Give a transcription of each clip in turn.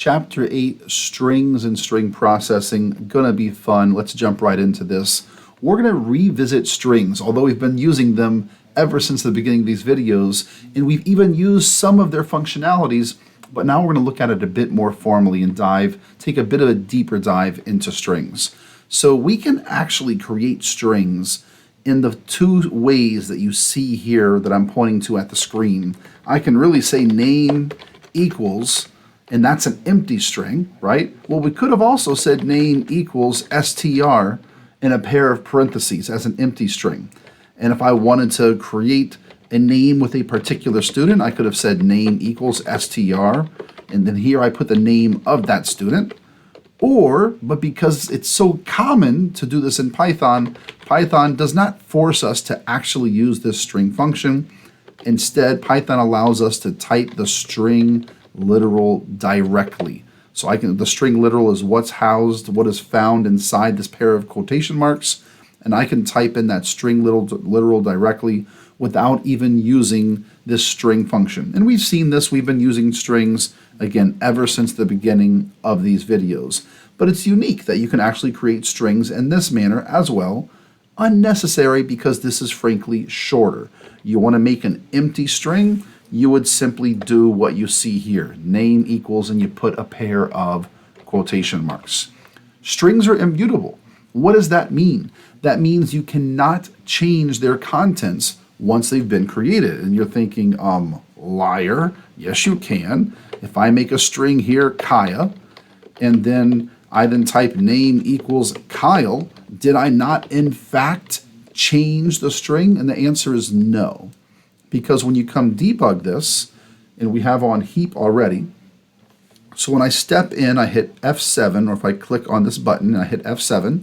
Chapter 8, Strings and String Processing, gonna be fun. Let's jump right into this. We're gonna revisit strings, although we've been using them ever since the beginning of these videos, and we've even used some of their functionalities, but now we're gonna look at it a bit more formally and take a bit of a deeper dive into strings. So we can actually create strings in the two ways that you see here that I'm pointing to at the screen. I can really say name equals, and that's an empty string, right? Well, we could have also said name equals str in a pair of parentheses as an empty string. And if I wanted to create a name with a particular student, I could have said name equals str, and then here I put the name of that student. But because it's so common to do this in Python, Python does not force us to actually use this string function. Instead, Python allows us to type the string literal directly. So the string literal is what's housed, what is found inside this pair of quotation marks, and I can type in that string literal directly without even using this string function. And we've seen this, we've been using strings, again, ever since the beginning of these videos. But it's unique that you can actually create strings in this manner as well. Unnecessary because this is frankly shorter. You want to make an empty string, you would simply do what you see here. Name equals, and you put a pair of quotation marks. Strings are immutable. What does that mean? That means you cannot change their contents once they've been created. And you're thinking, liar. Yes, you can. If I make a string here, Kaya, and then I type name equals Kyle, did I not in fact change the string? And the answer is no. Because when you come debug this, and we have on heap already, so when I step in, I hit F7, or if I click on this button and I hit F7,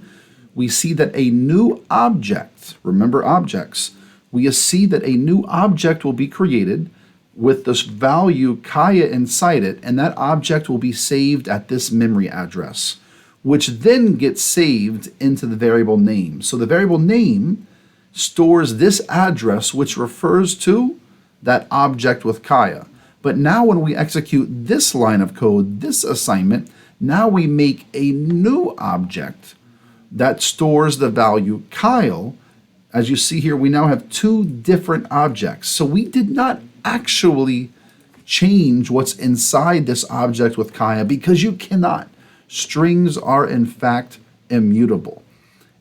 we see that a new object, remember objects, we see that a new object will be created with this value Kaya inside it, and that object will be saved at this memory address, which then gets saved into the variable name. So the variable name stores this address, which refers to that object with Kaya. But now when we execute this line of code, this assignment, now we make a new object that stores the value Kyle. As you see here, we now have two different objects. So we did not actually change what's inside this object with Kaya because you cannot. Strings are in fact immutable.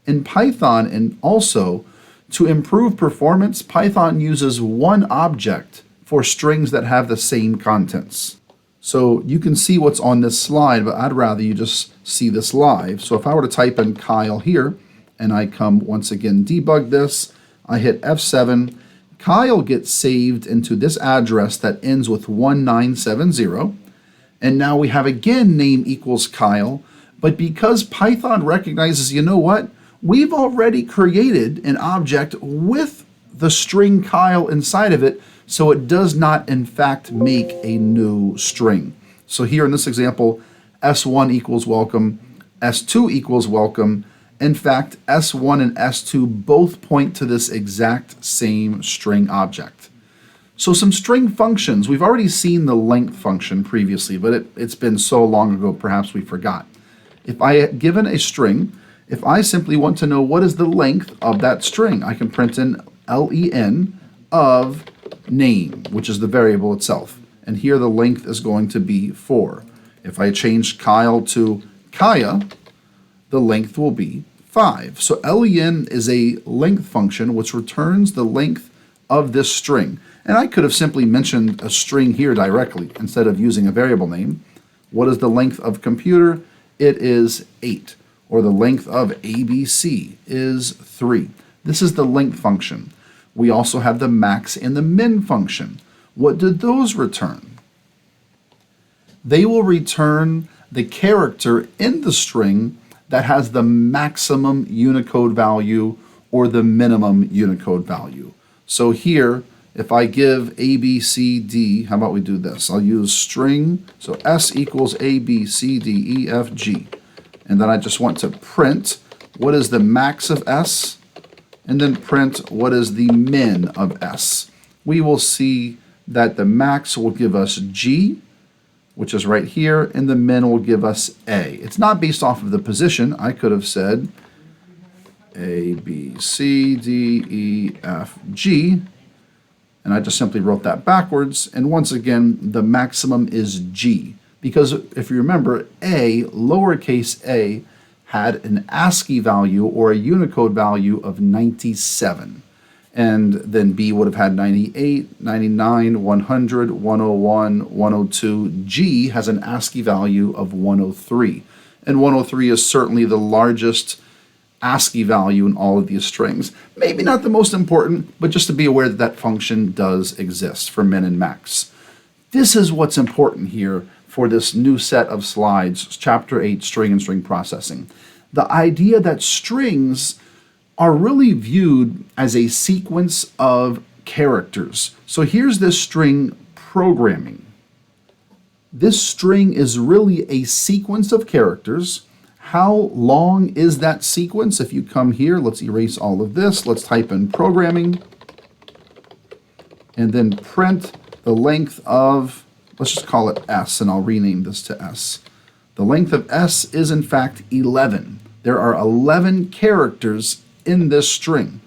In Python, and also to improve performance, Python uses one object for strings that have the same contents. So you can see what's on this slide, but I'd rather you just see this live. So if I were to type in Kyle here, and I come once again debug this, I hit F7, Kyle gets saved into this address that ends with 1970, and now we have again name equals Kyle, but because Python recognizes, you know what, we've already created an object with the string Kyle inside of it, so it does not in fact make a new string. So here in this example, S1 equals welcome, S2 equals welcome. In fact, S1 and S2 both point to this exact same string object. So some string functions. We've already seen the length function previously, but it's been so long ago, perhaps we forgot. If I given a string, if I simply want to know what is the length of that string, I can print in len of name, which is the variable itself. And here the length is going to be 4. If I change Kyle to Kaya, the length will be 5. So len is a length function which returns the length of this string. And I could have simply mentioned a string here directly instead of using a variable name. What is the length of computer? It is 8. Or the length of ABC is 3. This is the length function. We also have the max and the min function. What do those return? They will return the character in the string that has the maximum Unicode value or the minimum Unicode value. So here, if I give A, B, C, D, how about we do this? I'll use string, so S equals A, B, C, D, E, F, G. And then I just want to print what is the max of S, and then print what is the min of S. We will see that the max will give us G, which is right here, and the min will give us A. It's not based off of the position. I could have said A, B, C, D, E, F, G, and I just simply wrote that backwards. And once again, the maximum is G, because if you remember, A, lowercase a, had an ASCII value or a Unicode value of 97. And then B would have had 98, 99, 100, 101, 102. G has an ASCII value of 103. And 103 is certainly the largest ASCII value in all of these strings. Maybe not the most important, but just to be aware that that function does exist for min and max. This is what's important here for this new set of slides, Chapter 8, String and String Processing. The idea that strings are really viewed as a sequence of characters. So here's this string programming. This string is really a sequence of characters. How long is that sequence? If you come here, let's erase all of this. Let's type in programming and then print the length of, let's just call it S, and I'll rename this to S. The length of S is in fact 11. There are 11 characters in this string.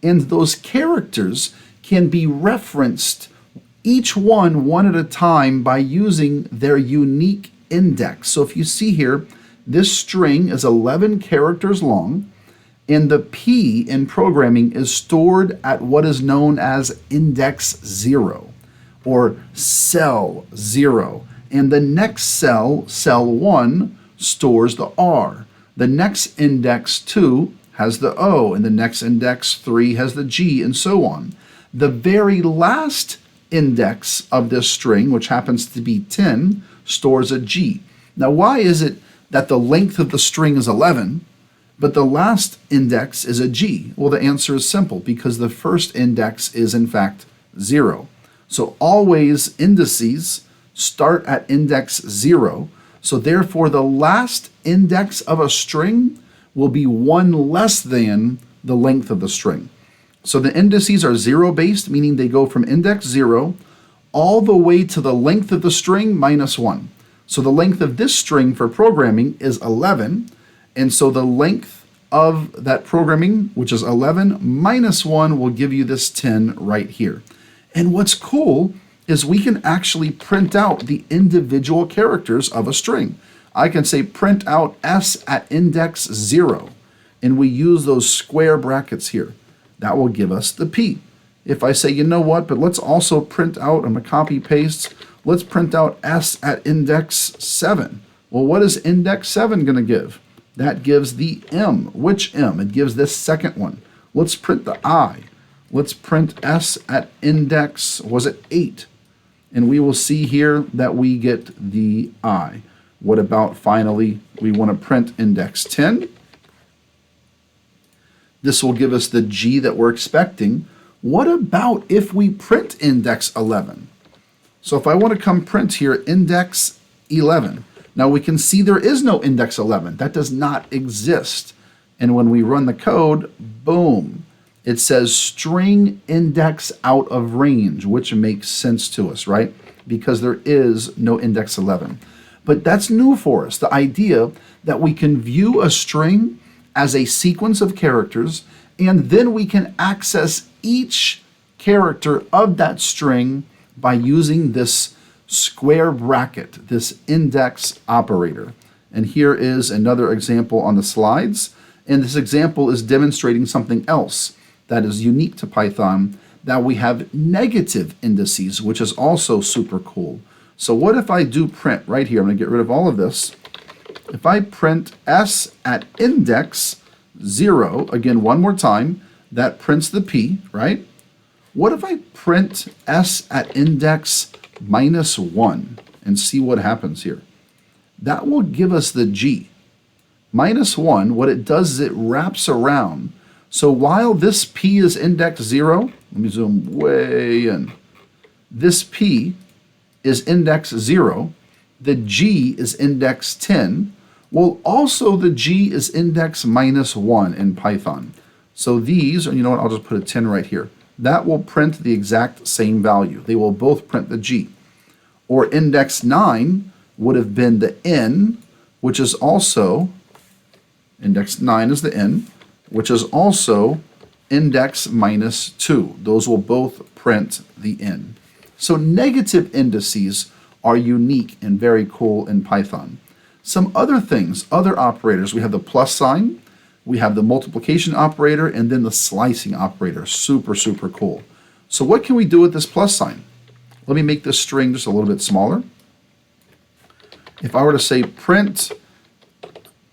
And those characters can be referenced, each one at a time, by using their unique index. So if you see here, this string is 11 characters long, and the P in programming is stored at what is known as index 0 or cell 0. And the next cell, cell 1, stores the R. The next index 2 has the O, and the next index 3 has the G, and so on. The very last index of this string, which happens to be 10, stores a G. Now, why is it that the length of the string is 11, but the last index is a G? Well, the answer is simple, because the first index is in fact 0. So always indices start at index 0. So therefore, the last index of a string will be 1 less than the length of the string. So the indices are 0-based, meaning they go from index 0 all the way to the length of the string minus 1. So the length of this string for programming is 11, and so the length of that programming, which is 11 minus 1, will give you this 10 right here. And what's cool is we can actually print out the individual characters of a string. I can say print out S at index 0, and we use those square brackets here. That will give us the P. If I say, you know what, but let's also print out, I'm going to copy paste, let's print out S at index 7. Well, what is index 7 going to give? That gives the M. Which M? It gives this second one. Let's print the I. Let's print S at index, was it 8? And we will see here that we get the I. What about finally, we want to print index 10. This will give us the G that we're expecting. What about if we print index 11? So if I want to come print here index 11, now we can see there is no index 11. That does not exist. And when we run the code, boom, it says string index out of range, which makes sense to us, right? Because there is no index 11. But that's new for us, the idea that we can view a string as a sequence of characters, and then we can access each character of that string by using this square bracket, this index operator. And here is another example on the slides. And this example is demonstrating something else that is unique to Python, that we have negative indices, which is also super cool. So what if I do print right here? I'm going to get rid of all of this. If I print S at index 0, again, one more time, that prints the P, right? What if I print S at index minus 1 and see what happens here? That will give us the G. Minus 1, what it does is it wraps around. So while this P is index 0, let me zoom way in. This P is index 0, the G is index 10, well, also the G is index minus 1 in Python. So these, you know what, I'll just put a 10 right here. That will print the exact same value. They will both print the G. Or index 9 would have been the n, which is also, index 9 is the n, which is also index minus 2. Those will both print the n. So negative indices are unique and very cool in Python. Some other things, other operators, we have the plus sign, we have the multiplication operator, and then the slicing operator. Super, super cool. So what can we do with this plus sign? Let me make this string just a little bit smaller. If I were to say print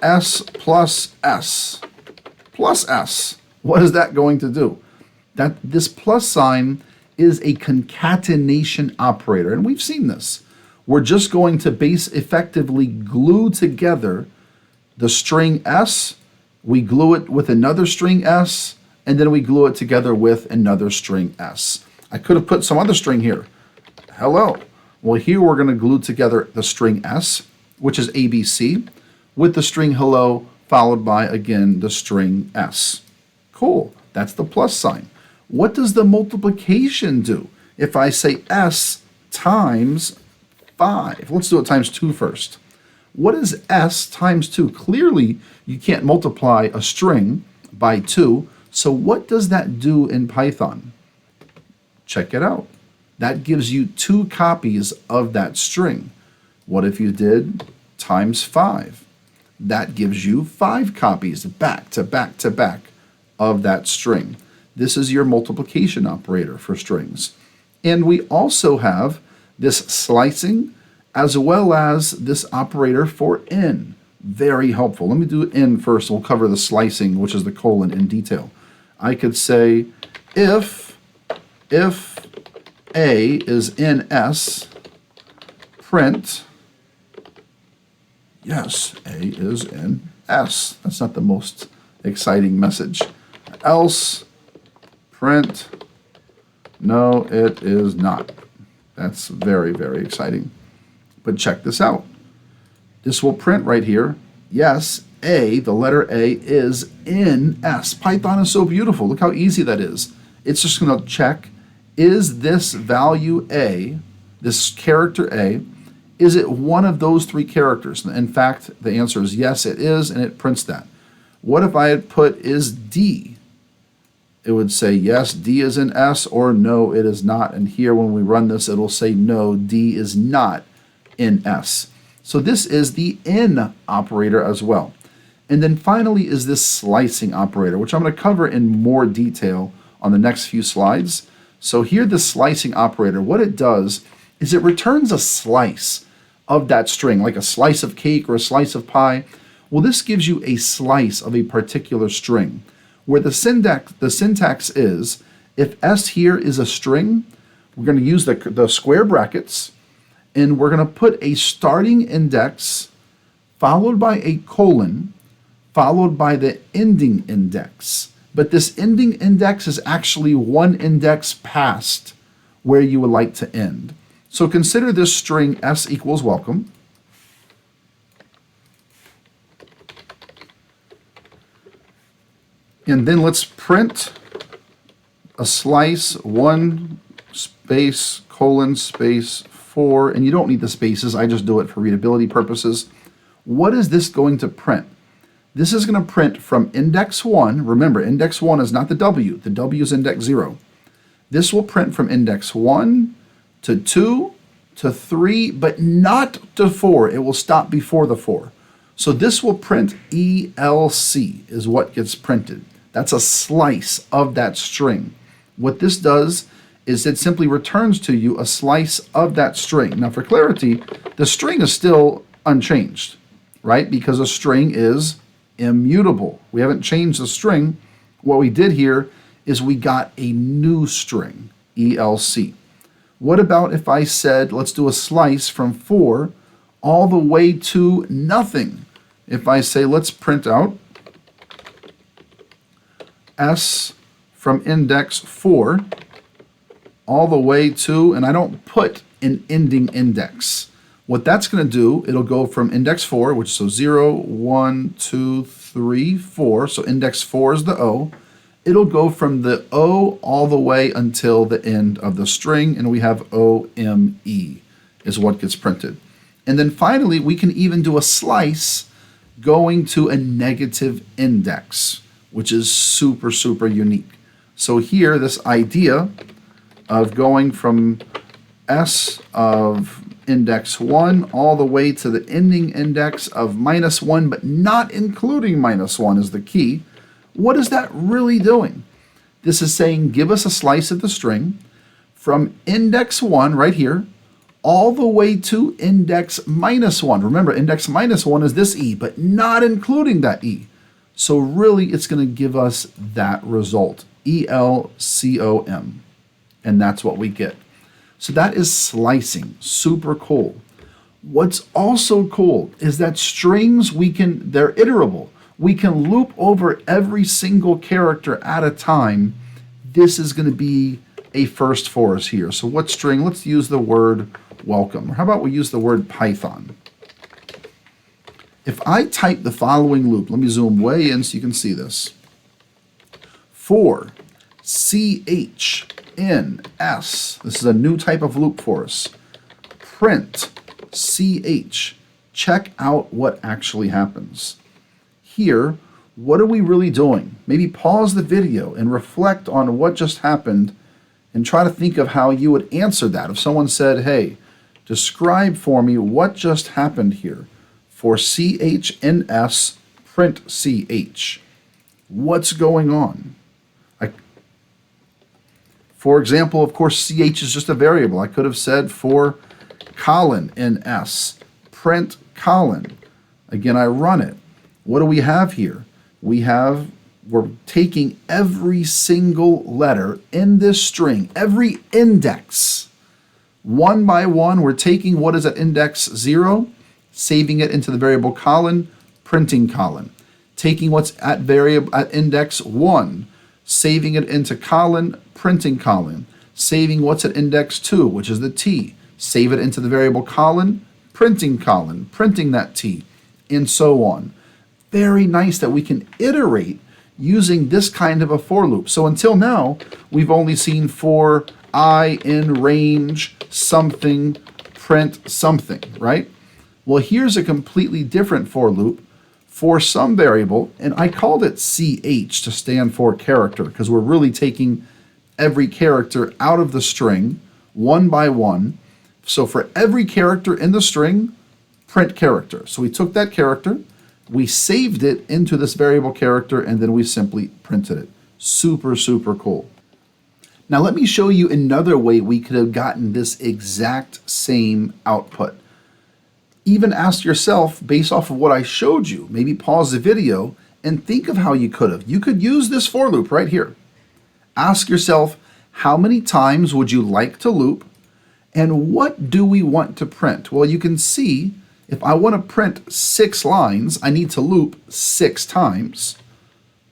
s plus s, what is that going to do? This plus sign is a concatenation operator, and we've seen this. We're just going to effectively glue together the string s, we glue it with another string s, and then we glue it together with another string s. I could have put some other string here. Hello. Well, here we're going to glue together the string s, which is ABC, with the string hello, followed by, again, the string s. Cool. That's the plus sign. What does the multiplication do? If I say s times 5, let's do it times 2 first. What is s times 2? Clearly, you can't multiply a string by 2, so what does that do in Python? Check it out. That gives you 2 copies of that string. What if you did times 5? That gives you 5 copies back to back to back of that string. This is your multiplication operator for strings. And we also have this slicing as well as this operator for n. Very helpful. Let me do n first. We'll cover the slicing, which is the colon, in detail. I could say if a is in s, print, yes, a is in s. That's not the most exciting message. Else, print, no, it is not. That's very, very exciting. But check this out. This will print right here. Yes, A, the letter A, is in S. Python is so beautiful. Look how easy that is. It's just going to check, is this value A, this character A, is it one of those 3 characters? In fact, the answer is yes, it is, and it prints that. What if I had put is D? It would say yes, D is in S, or no, it is not. And here, when we run this, it'll say no, D is not in S. So this is the N operator as well. And then finally is this slicing operator, which I'm going to cover in more detail on the next few slides. So here, the slicing operator, what it does is it returns a slice of that string, like a slice of cake or a slice of pie. Well, this gives you a slice of a particular string, where the syntax is, if S here is a string, we're going to use the square brackets, and we're going to put a starting index followed by a colon, followed by the ending index. But this ending index is actually one index past where you would like to end. So consider this string S equals welcome. And then let's print a slice 1 space colon space 4, and you don't need the spaces, I just do it for readability purposes. What is this going to print? This is going to print from index 1. Remember, index 1 is not the W is index 0. This will print from index 1 to 2 to 3, but not to 4. It will stop before the 4. So this will print ELC is what gets printed. That's a slice of that string. What this does is it simply returns to you a slice of that string. Now, for clarity, the string is still unchanged, right? Because a string is immutable. We haven't changed the string. What we did here is we got a new string, ELC. What about if I said, let's do a slice from 4 all the way to nothing? If I say, let's print out S from index 4 all the way to, and I don't put an ending index. What that's going to do, it'll go from index 4, which so 0, 1, 2, 3, 4. So index 4 is the O. It'll go from the O all the way until the end of the string, and we have OME is what gets printed. And then finally, we can even do a slice going to a negative index, which is super, super unique. So here, this idea of going from S of index 1 all the way to the ending index of -1, but not including -1 is the key. What is that really doing? This is saying give us a slice of the string from index 1 right here all the way to index -1. Remember, index -1 is this E, but not including that E. So really, it's going to give us that result, ELCOM, and that's what we get. So that is slicing, super cool. What's also cool is that strings, they're iterable. We can loop over every single character at a time. This is going to be a first for us here. So what string? Let's use the word welcome. Or how about we use the word Python? If I type the following loop, let me zoom way in so you can see this. For CHNS, this is a new type of loop for us. Print CH. Check out what actually happens. Here, what are we really doing? Maybe pause the video and reflect on what just happened and try to think of how you would answer that. If someone said, hey, describe for me what just happened here. For CHNS, print CH. What's going on? For example, of course, CH is just a variable. I could have said for colon NS, print colon. Again, I run it. What do we have here? We're taking every single letter in this string, every index. One by one, we're taking what is at index 0, saving it into the variable colon, printing colon. Taking what's at index 1, saving it into colon, printing colon. Saving what's at index 2, which is the T, save it into the variable colon, printing that T, and so on. Very nice that we can iterate using this kind of a for loop. So until now, we've only seen for I in range something, print something, right? Well, here's a completely different for loop for some variable, and I called it CH to stand for character because we're really taking every character out of the string one by one. So for every character in the string, print character. So we took that character, we saved it into this variable character, and then we simply printed it. Super, super cool. Now let me show you another way we could have gotten this exact same output. Even ask yourself, based off of what I showed you, maybe pause the video and think of how you could have. You could use this for loop right here. Ask yourself, how many times would you like to loop? And what do we want to print? Well, you can see if I want to print 6 lines, I need to loop 6 times.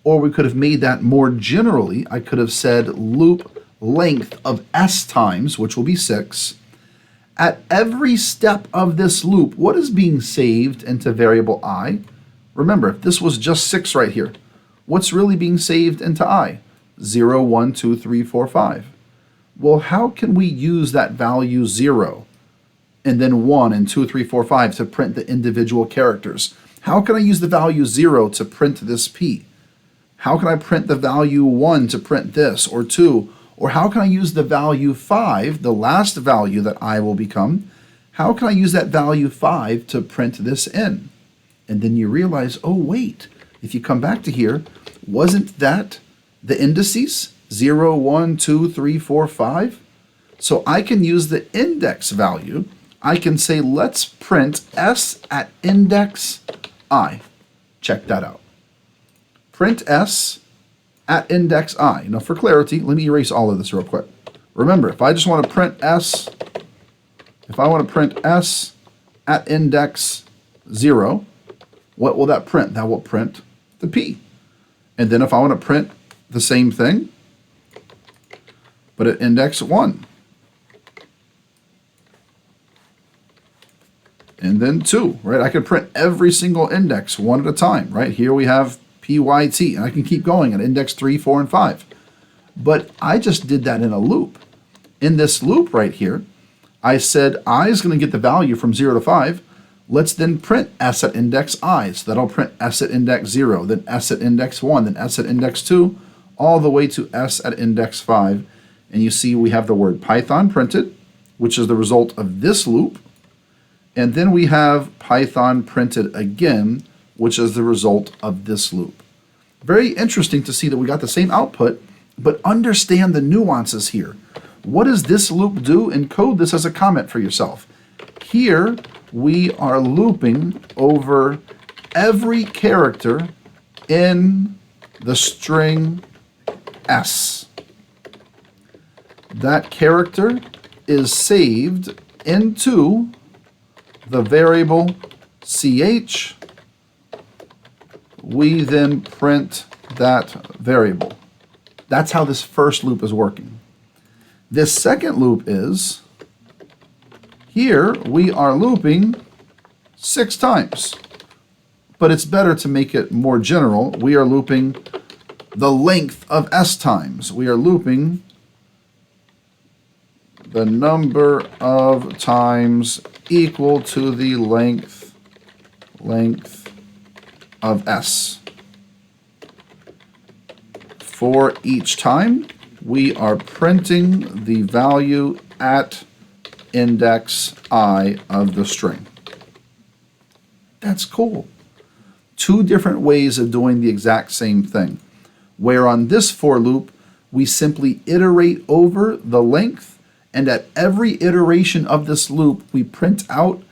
Or we could have made that more generally. I could have said loop length of S times, which will be 6. At every step of this loop, what is being saved into variable I? Remember, if this was just 6 right here, what's really being saved into I? 0, 1, 2, 3, 4, 5. Well, how can we use that value 0 and then 1 and 2, 3, 4, 5 to print the individual characters? How can I use the value 0 to print this P? How can I print the value 1 to print this, or 2? Or how can I use the value 5, the last value that I will become? How can I use that value 5 to print this in? And then you realize, oh wait, if you come back to here, wasn't that the indices? 0, 1, 2, 3, 4, 5? So I can use the index value. I can say, let's print S at index I. Check that out. Print S at index I. Now for clarity, let me erase all of this real quick. Remember, if I just want to print S, if I want to print S at index 0, what will that print? That will print the P. And then if I want to print the same thing, but at index 1, and then 2, right? I could print every single index one at a time, right? Here we have PYT, and I can keep going at index 3, 4, and 5. But I just did that in a loop. In this loop right here, I said I is going to get the value from 0 to 5. Let's then print s at index I. So that'll print s at index 0, then s at index 1, then s at index 2, all the way to s at index 5. And you see we have the word Python printed, which is the result of this loop. And then we have Python printed again, which is the result of this loop. Very interesting to see that we got the same output, but understand the nuances here. What does this loop do? Encode this as a comment for yourself. Here, we are looping over every character in the string S. That character is saved into the variable ch. We then print that variable. That's how this first loop is working. This second loop is, here we are looping 6 times, but it's better to make it more general. We are looping the length of s times. We are looping the number of times equal to the length of s. For each time, we are printing the value at index I of the string. That's cool. 2 different ways of doing the exact same thing. Where on this for loop, we simply iterate over the length, and at every iteration of this loop, we print out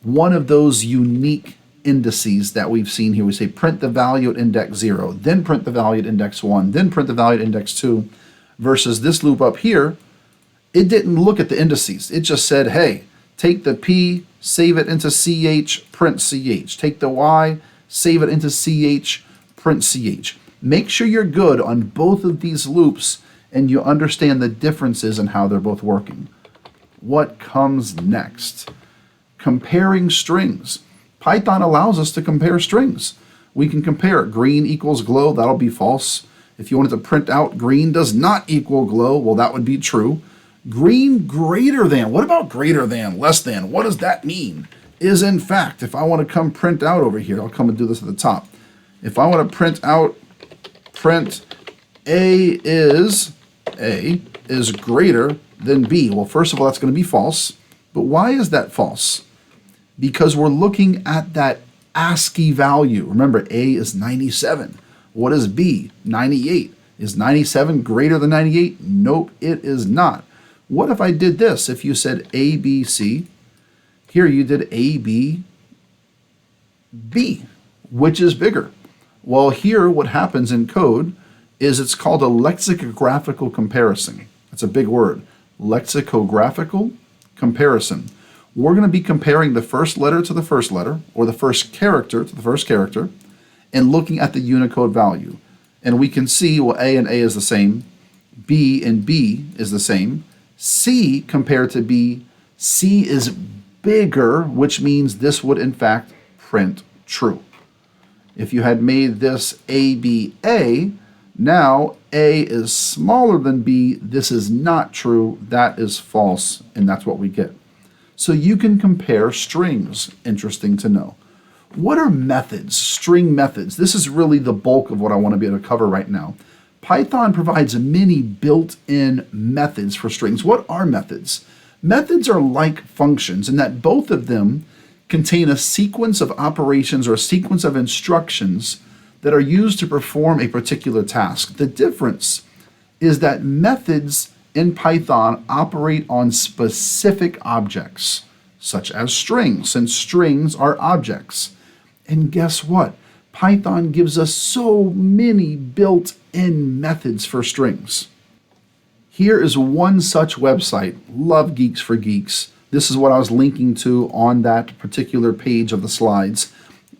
one of those unique indices that we've seen here. We say print the value at index 0, then print the value at index 1, then print the value at index 2, versus this loop up here, it didn't look at the indices. It just said, hey, take the P, save it into CH, print CH. Take the Y, save it into CH, print CH. Make sure you're good on both of these loops and you understand the differences in how they're both working. What comes next? Comparing strings. Python allows us to compare strings. We can compare green equals glow, that'll be false. If you wanted to print out green does not equal glow, well, that would be true. Green greater than, what about greater than, less than? What does that mean? Is in fact, if I want to come print out over here, I'll come and do this at the top. If I want to print out, print A is greater than B. Well, first of all, that's going to be false. But why is that false? Because we're looking at that ASCII value. Remember, A is 97. What is B? 98. Is 97 greater than 98? Nope, it is not. What if I did this? If you said A, B, C, here you did A, B, B, which is bigger? Well, here what happens in code is it's called a lexicographical comparison. That's a big word. Lexicographical comparison. We're going to be comparing the first letter to the first letter, or the first character to the first character, and looking at the Unicode value. And we can see, well, A and A is the same, B and B is the same, C compared to B, C is bigger, which means this would in fact print true. If you had made this ABA, now A is smaller than B, this is not true, that is false, and that's what we get. So you can compare strings, interesting to know. What are methods, string methods? This is really the bulk of what I want to be able to cover right now. Python provides many built-in methods for strings. What are methods? Methods are like functions in that both of them contain a sequence of operations or a sequence of instructions that are used to perform a particular task. The difference is that methods in Python operate on specific objects, such as strings, since strings are objects. And guess what? Python gives us so many built-in methods for strings. Here is one such website, Love Geeks for Geeks. This is what I was linking to on that particular page of the slides.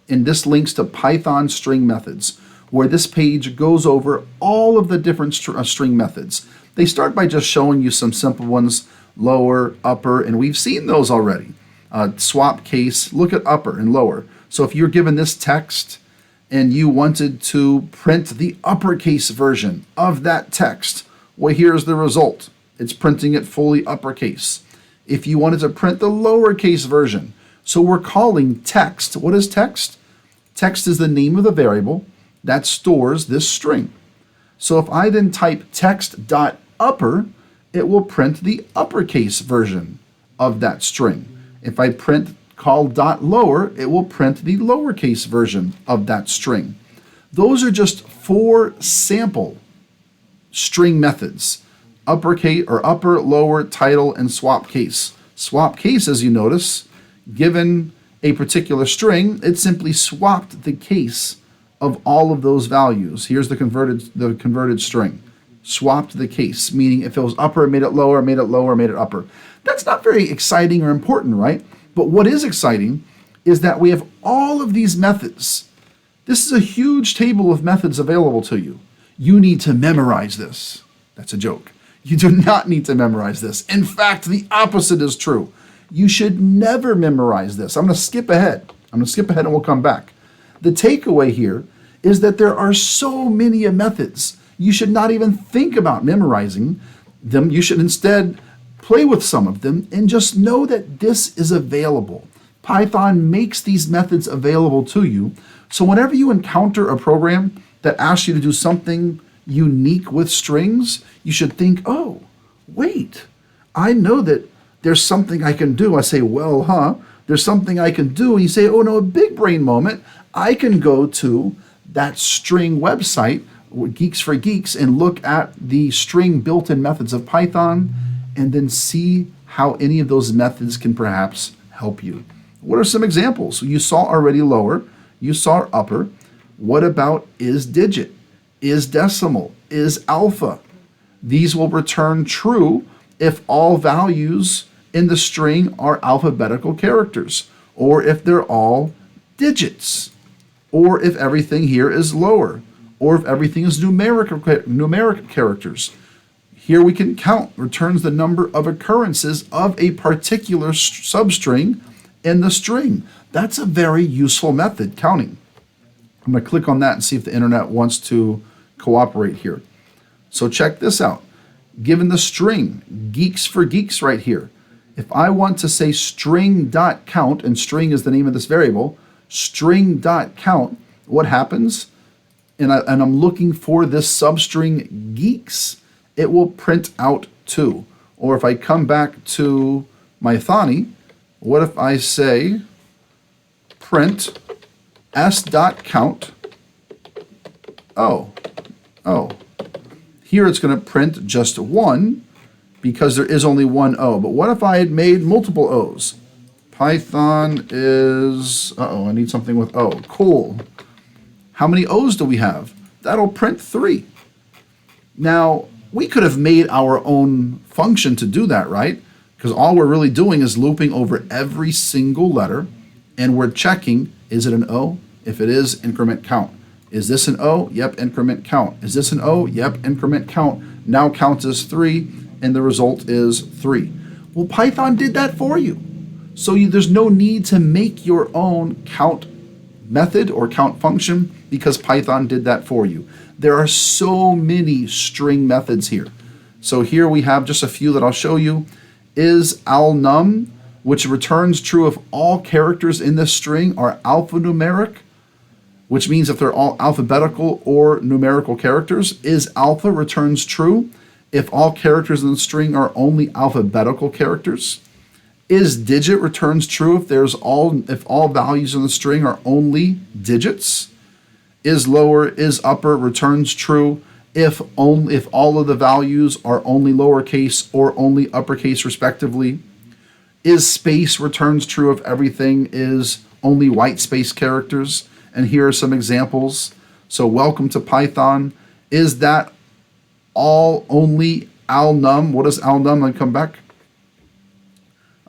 And this links to Python string methods, where this page goes over all of the different string methods. They start by just showing you some simple ones, lower, upper, and we've seen those already. Swap case, look at upper and lower. So if you're given this text and you wanted to print the uppercase version of that text, well, here's the result. It's printing it fully uppercase. if you wanted to print the lowercase version. So we're calling text. What is text? Text is the name of the variable that stores this string. So if I then type text.upper, it will print the uppercase version of that string. If I print call.lower, it will print the lowercase version of that string. Those are just 4 sample string methods: uppercase or upper, lower, title, and swap case. Swap case, as you notice, given a particular string, it simply swapped the case of all of those values. Here's the converted string. Swapped the case, meaning if it was upper, it made it lower, made it lower, made it upper. That's not very exciting or important, right? But what is exciting is that we have all of these methods. This is a huge table of methods available to you. You need to memorize this. That's a joke. You do not need to memorize this. In fact, the opposite is true. You should never memorize this. I'm going to skip ahead. And we'll come back. The takeaway here is that there are so many methods. You should not even think about memorizing them. You should instead play with some of them and just know that this is available. Python makes these methods available to you. So whenever you encounter a program that asks you to do something unique with strings, you should think, oh, wait, I know that there's something I can do. I say, well, there's something I can do. And you say, oh no, a big brain moment. I can go to that string website, Geeks for Geeks, and look at the string built-in methods of Python and then see how any of those methods can perhaps help you. What are some examples? You saw already lower, you saw upper. What about is digit, is decimal, is alpha? These will return true if all values in the string are alphabetical characters, or if they're all digits, or if everything here is lower, or if everything is numeric characters. Here we can count, returns the number of occurrences of a particular substring in the string. That's a very useful method, counting. I'm going to click on that and see if the internet wants to cooperate here. So check this out. Given the string, Geeks for Geeks right here, if I want to say string.count, and string is the name of this variable, string.count, what happens? And I'm looking for this substring geeks, it will print out 2. Or if I come back to my Thani, what if I say print s.count? Oh. Here it's going to print just 1 because there is only one O. But what if I had made multiple O's? Python is, I need something with O. Cool. How many O's do we have? That'll print 3. Now, we could have made our own function to do that, right? Because all we're really doing is looping over every single letter, and we're checking, is it an O? If it is, increment count. Is this an O? Yep, increment count. Is this an O? Yep, increment count. Now counts as 3, and the result is 3. Well, Python did that for you. So there's no need to make your own count method or count function because Python did that for you. There are so many string methods here. So here we have just a few that I'll show you. Is alnum, which returns true if all characters in this string are alphanumeric, which means if they're all alphabetical or numerical characters. Is alpha returns true if all characters in the string are only alphabetical characters. Is digit returns true if all values in the string are only digits. Is lower, is upper returns true if all of the values are only lowercase or only uppercase respectively. Is space returns true if everything is only white space characters. And here are some examples. So welcome to Python. Is that all only alnum? What is alnum? Let me come back.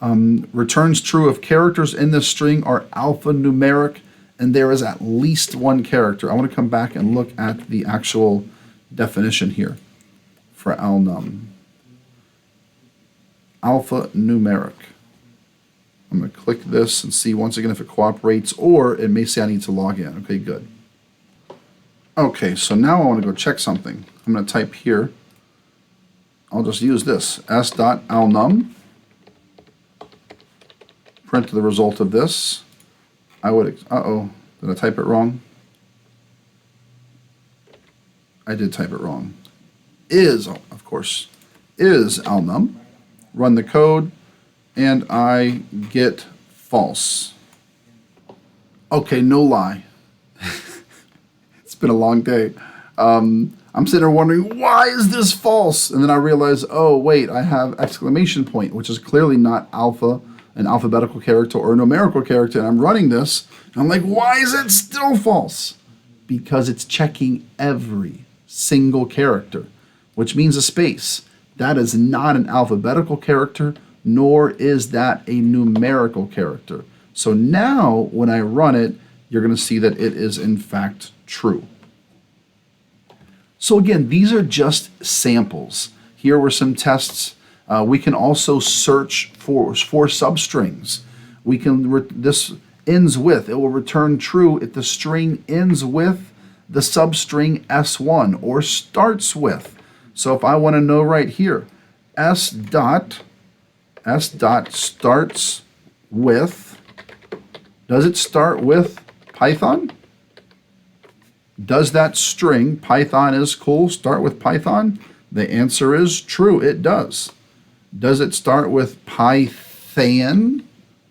Returns true if characters in this string are alphanumeric and there is at least one character. I want to come back and look at the actual definition here for alnum. Alphanumeric. I'm going to click this and see once again if it cooperates, or it may say I need to log in. Okay, good. Okay, so now I want to go check something. I'm going to type here. I'll just use this, s.alnum. print the result of this. I would, uh-oh, did I type it wrong? I did type it wrong. Is, of course, is alnum. Run the code, and I get false. Okay, no lie. It's been a long day. I'm sitting there wondering, why is this false? And then I realize, oh, wait, I have exclamation point, which is clearly not alpha, an alphabetical character or a numerical character. And I'm running this, and I'm like, why is it still false? Because it's checking every single character, which means a space. That is not an alphabetical character, nor is that a numerical character. So now, when I run it, you're going to see that it is in fact true. So again, these are just samples. Here were some tests. We can also search for substrings. We can, this ends with, it will return true if the string ends with the substring S1 or starts with. So if I want to know right here, S dot starts with, does it start with Python? Does that string, Python is cool, start with Python? The answer is true, it does. Does it start with Python?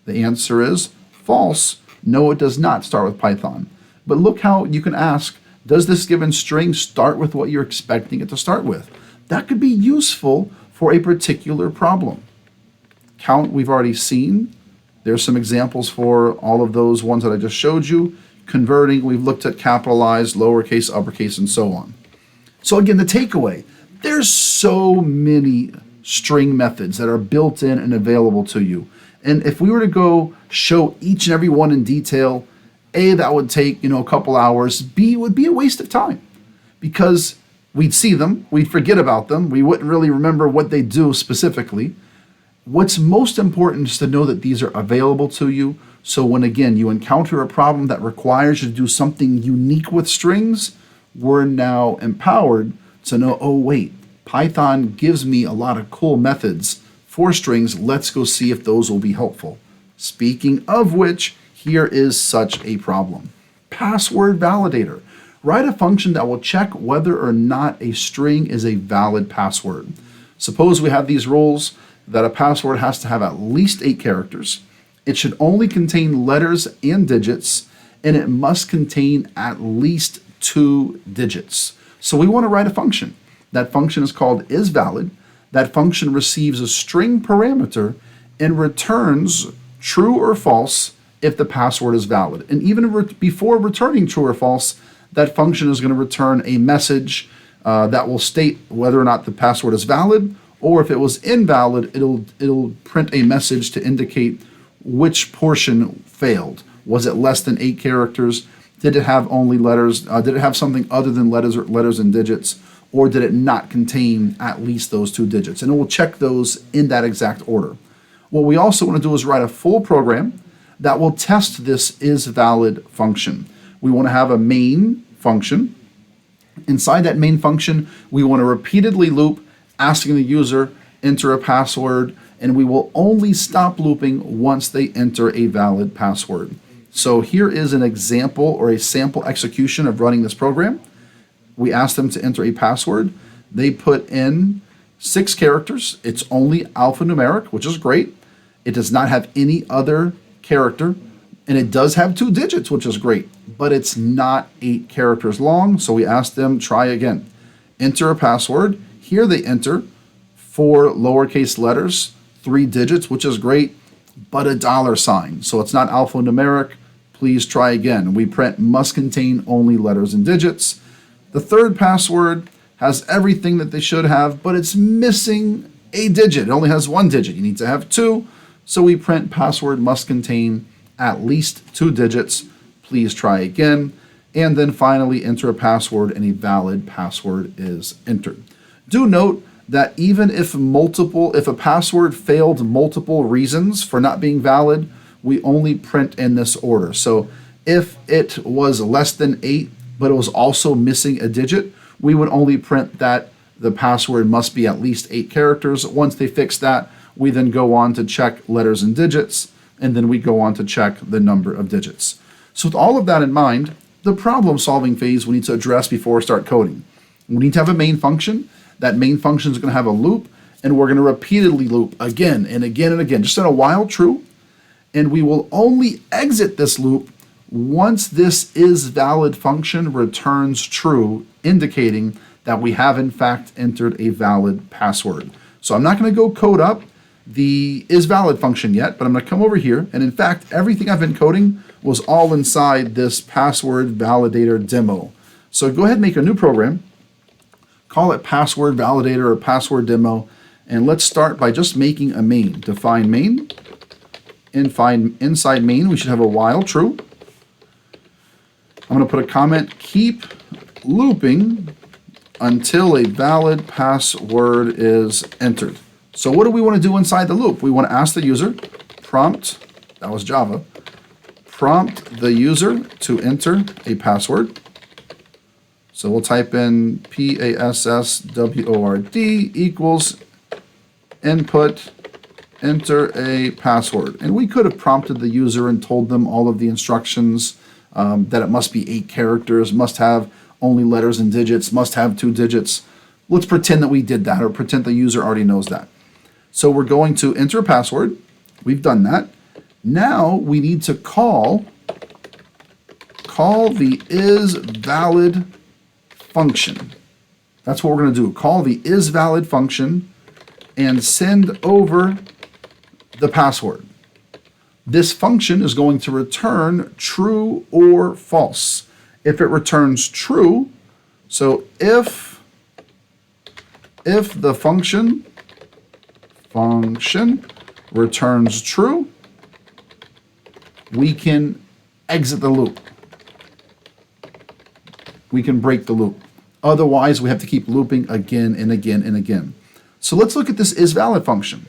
The answer is false. No, it does not start with Python. But look how you can ask, does this given string start with what you're expecting it to start with? That could be useful for a particular problem. Count, we've already seen. There's some examples for all of those ones that I just showed you. Converting, we've looked at capitalized, lowercase, uppercase, and so on. So again, the takeaway, there's so many string methods that are built in and available to you. And if we were to go show each and every one in detail, A, that would take, a couple hours. B, it would be a waste of time because we'd see them, we'd forget about them, we wouldn't really remember what they do specifically. What's most important is to know that these are available to you. So when, again, you encounter a problem that requires you to do something unique with strings, we're now empowered to know, oh, wait, Python gives me a lot of cool methods for strings. Let's go see if those will be helpful. Speaking of which, here is such a problem. Password validator. Write a function that will check whether or not a string is a valid password. Suppose we have these rules that a password has to have at least 8 characters. It should only contain letters and digits, and it must contain at least 2 digits. So we want to write a function. That function is called isValid. That function receives a string parameter and returns true or false if the password is valid. And even before returning true or false, that function is going to return a message that will state whether or not the password is valid, or if it was invalid, it'll print a message to indicate which portion failed. Was it less than 8 characters? Did it have only letters? Did it have something other than letters and digits? Or did it not contain at least those 2 digits? And it will check those in that exact order. What we also want to do is write a full program that will test this isValid function. We want to have a main function. Inside that main function, we want to repeatedly loop, asking the user, enter a password, and we will only stop looping once they enter a valid password. So here is an example or a sample execution of running this program. We ask them to enter a password. They put in 6 characters. It's only alphanumeric, which is great. It does not have any other character, and it does have 2 digits, which is great, but it's not 8 characters long. So we ask them, try again. Enter a password. Here they enter 4 lowercase letters, 3 digits, which is great, but a $sign. So it's not alphanumeric. Please try again. We print must contain only letters and digits. The third password has everything that they should have, but it's missing a digit. It only has 1 digit. You need to have 2. So we print password must contain at least 2 digits. Please try again. And then finally enter a password, and a valid password is entered. Do note that even if a password failed multiple reasons for not being valid, we only print in this order. So if it was less than 8, but it was also missing a digit, we would only print that the password must be at least 8 characters. Once they fix that, we then go on to check letters and digits. and then we go on to check the number of digits. So with all of that in mind, the problem solving phase we need to address before we start coding. We need to have a main function. That main function is going to have a loop, and we're going to repeatedly loop again and again and again, just in a while true. And we will only exit this loop once this is valid function returns true, indicating that we have in fact entered a valid password. So I'm not going to go code up the is valid function yet, but I'm going to come over here, and in fact everything I've been coding was all inside this password validator demo. So go ahead and make a new program, call it password validator or password demo, and let's start by just making a main. Define main. Inside main we should have a while true. I'm going to put a comment, keep looping until a valid password is entered. So what do we want to do inside the loop? We want to ask the user, prompt, that was Java, prompt the user to enter a password. So we'll type in password equals input, enter a password. And we could have prompted the user and told them all of the instructions, that it must be 8 characters, must have only letters and digits, must have 2 digits. Let's pretend that we did that, or pretend the user already knows that. So we're going to enter a password. We've done that. Now we need to call the is valid function. That's what we're going to do. Call the is valid function and send over the password. This function is going to return true or false. If it returns true, so if the function returns true, we can exit the loop. We can break the loop. Otherwise, we have to keep looping again and again and again. So let's look at this is valid function.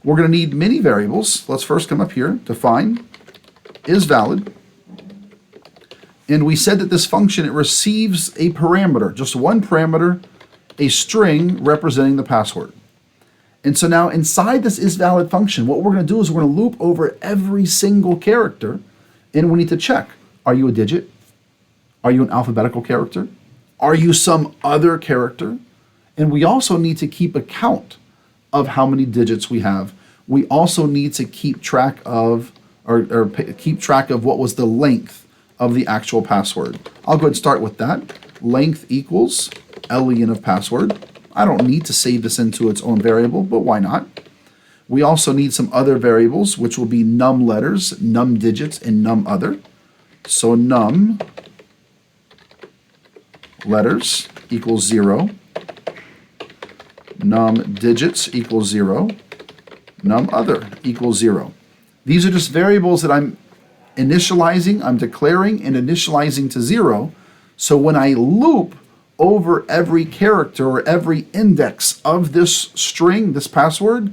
We're going to need many variables. Let's first come up here, define is valid. And we said that this function, it receives a parameter, just one parameter, a string representing the password. And so now inside this is valid function, what we're going to do is we're going to loop over every single character, and we need to check, are you a digit? Are you an alphabetical character? Are you some other character? And we also need to keep a count of how many digits we have. We also need to keep track of, or keep track of what was the length of the actual password. I'll go ahead and start with that. Length equals len of password. I don't need to save this into its own variable, but why not? We also need some other variables, which will be num letters, num digits, and num other. So num letters equals 0. Num digits equals 0. Num other equals 0. These are just variables that I'm initializing, I'm declaring and initializing to 0. So when I loop over every character or every index of this string, this password,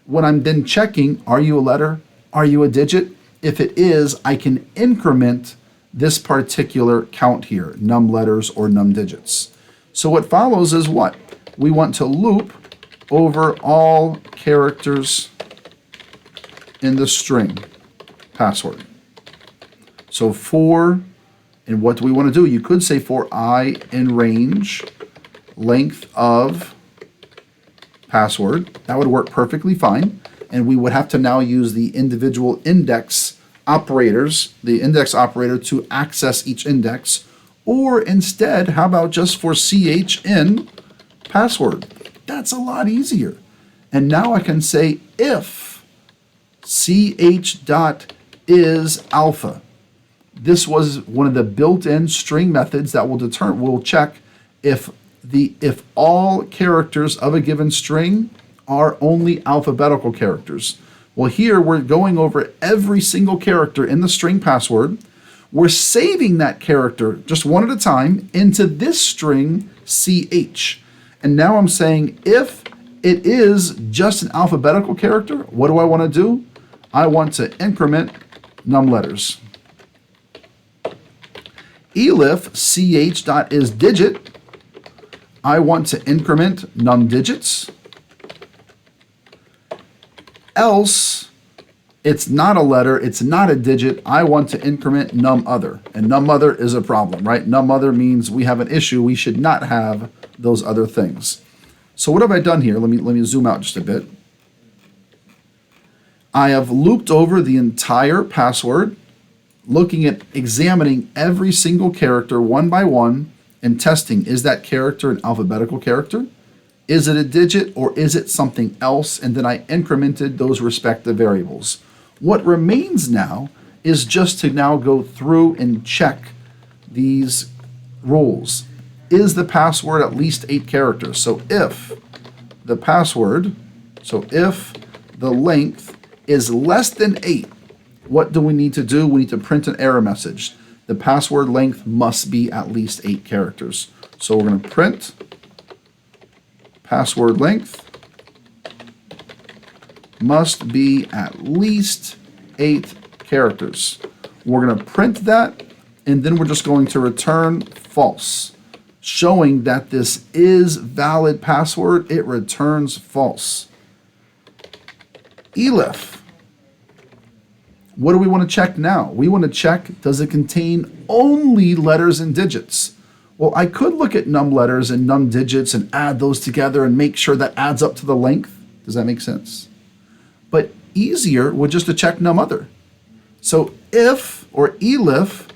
when I'm then checking, are you a letter? Are you a digit? If it is, I can increment this particular count here, num letters or num digits. So what follows is what? We want to loop over all characters in the string password. So for, and what do we want to do? You could say for I in range, length of password. That would work perfectly fine. And we would have to now use the individual index operators, the index operator to access each index. Or instead, how about just for ch in password? That's a lot easier. And now I can say if ch dot is alpha. This was one of the built-in string methods that will check if all characters of a given string are only alphabetical characters. Well, here we're going over every single character in the string password. We're saving that character just one at a time into this string ch. And now I'm saying if it is just an alphabetical character, what do I want to do? I want to increment num letters. Elif ch dot is digit, I want to increment num digits. Else It's not a letter, it's not a digit. I want to increment num other. And num other is a problem, right? Num other means we have an issue. We should not have those other things. So what have I done here? Let me zoom out just a bit. I have looped over the entire password, looking at examining every single character one by one and testing, is that character an alphabetical character? Is it a digit or is it something else? And then I incremented those respective variables. What remains now is just to now go through and check these rules. Is the password at least 8 characters? So if the password, if the length is less than 8, what do we need to do? We need to print an error message. The password length must be at least 8 characters. So we're going to print password length must be at least 8 characters. We're going to print that, and then we're just going to return false, showing that this is valid password. It returns false. elif. What do we want to check now? We want to check, does it contain only letters and digits? Well, I could look at num letters and num digits and add those together and make sure that adds up to the length. Does that make sense? But easier would just to check num other. So if, or elif,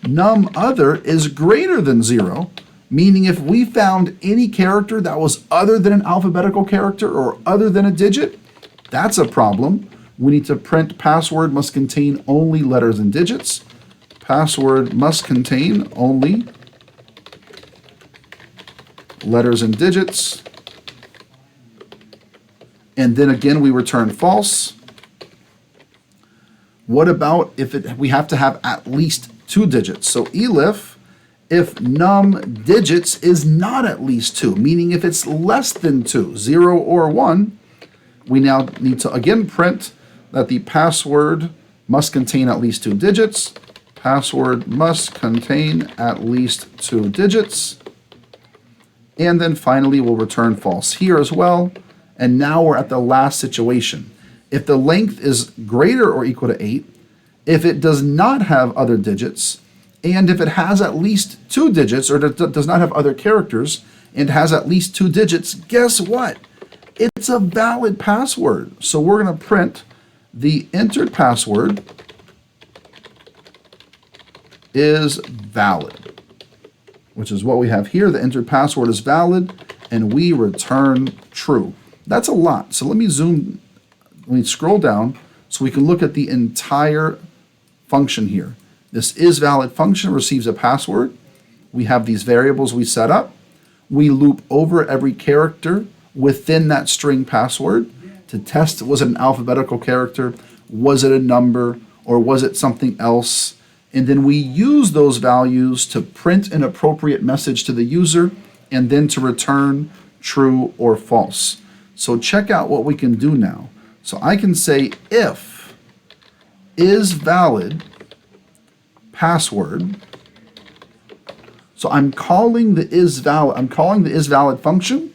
num other is greater than 0, meaning if we found any character that was other than an alphabetical character or other than a digit, that's a problem. We need to print password must contain only letters and digits. Password must contain only letters and digits. And then again, we return false. What about if we have to have at least 2 digits? So elif, if num digits is not at least 2, meaning if it's less than 2, 0 or 1, we now need to again print that the password must contain at least 2 digits. Password must contain at least 2 digits. And then finally, we'll return false here as well. And now we're at the last situation. If the length is greater or equal to 8, if it does not have other digits, and if it has at least 2 digits, or does not have other characters, and has at least 2 digits, guess what? It's a valid password. So we're going to print the entered password is valid, which is what we have here. The entered password is valid, and we return true. That's a lot. So let me scroll down so we can look at the entire function here. This is valid function receives a password. We have these variables we set up. We loop over every character within that string password to test, was it an alphabetical character, was it a number, or was it something else? And then we use those values to print an appropriate message to the user and then to return true or false. So check out what we can do now. So I can say if is valid password. So I'm calling the is valid function.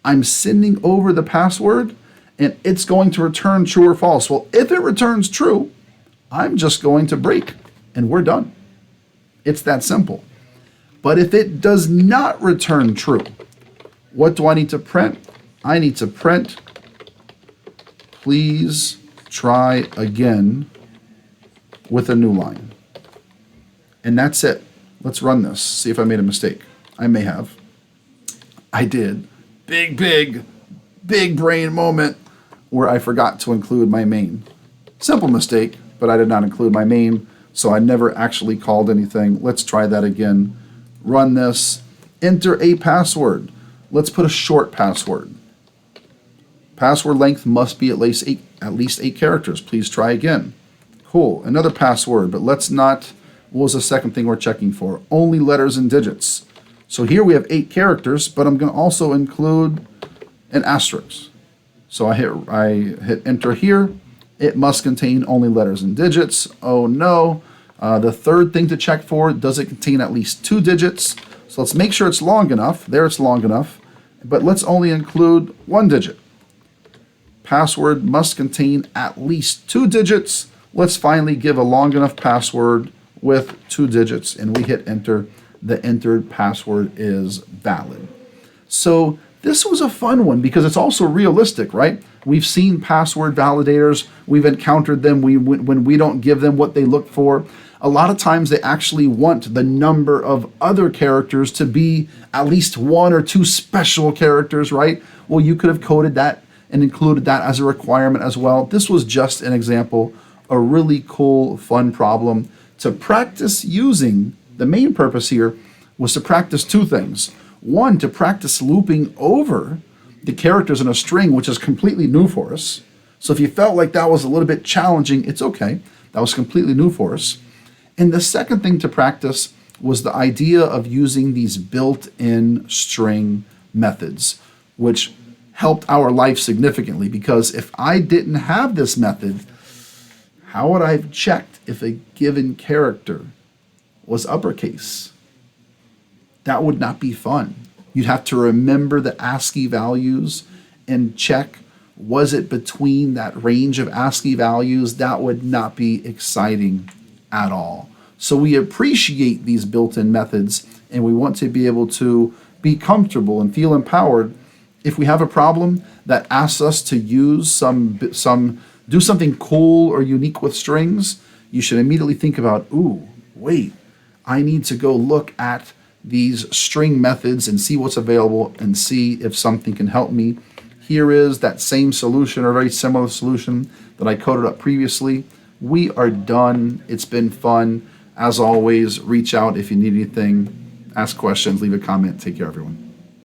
I'm sending over the password, and it's going to return true or false. Well, if it returns true, I'm just going to break, and we're done. It's that simple. But if it does not return true, what do I need to print? I need to print, please try again with a new line. And that's it. Let's run this, see if I made a mistake. I may have. I did. Big brain moment where I forgot to include my main. Simple mistake, but I did not include my main, so I never actually called anything. Let's try that again. Run this. Enter a password. Let's put a short password. Password length must be at least 8 characters. Please try again. Cool. Another password, but let's not. What was the second thing we're checking for? Only letters and digits. So here we have 8 characters, but I'm going to also include an asterisk. So I hit enter here. It must contain only letters and digits. Oh no. The third thing to check for, does it contain at least 2 digits? So let's make sure it's long enough. There, it's long enough. But let's only include 1 digit. Password must contain at least 2 digits. Let's finally give a long enough password with 2 digits, and we hit enter. The entered password is valid. So this was a fun one because it's also realistic, right? We've seen password validators. We've encountered them when we don't give them what they look for. A lot of times they actually want the number of other characters to be at least 1 or 2 special characters, right? Well, you could have coded that and included that as a requirement as well. This was just an example, a really cool, fun problem to practice using. The main purpose here was to practice 2 things. 1, to practice looping over the characters in a string, which is completely new for us. So if you felt like that was a little bit challenging, it's okay. That was completely new for us. And the second thing to practice was the idea of using these built-in string methods, which helped our life significantly, because if I didn't have this method, how would I have checked if a given character was uppercase? That would not be fun. You'd have to remember the ASCII values and check, was it between that range of ASCII values? That would not be exciting at all. So we appreciate these built-in methods, and we want to be able to be comfortable and feel empowered. If we have a problem that asks us to use do something cool or unique with strings, you should immediately think about, ooh, wait, I need to go look at these string methods and see what's available and see if something can help me. Here is that same solution or very similar solution that I coded up previously. We are done. It's been fun. As always, reach out if you need anything, ask questions, leave a comment. Take care, everyone.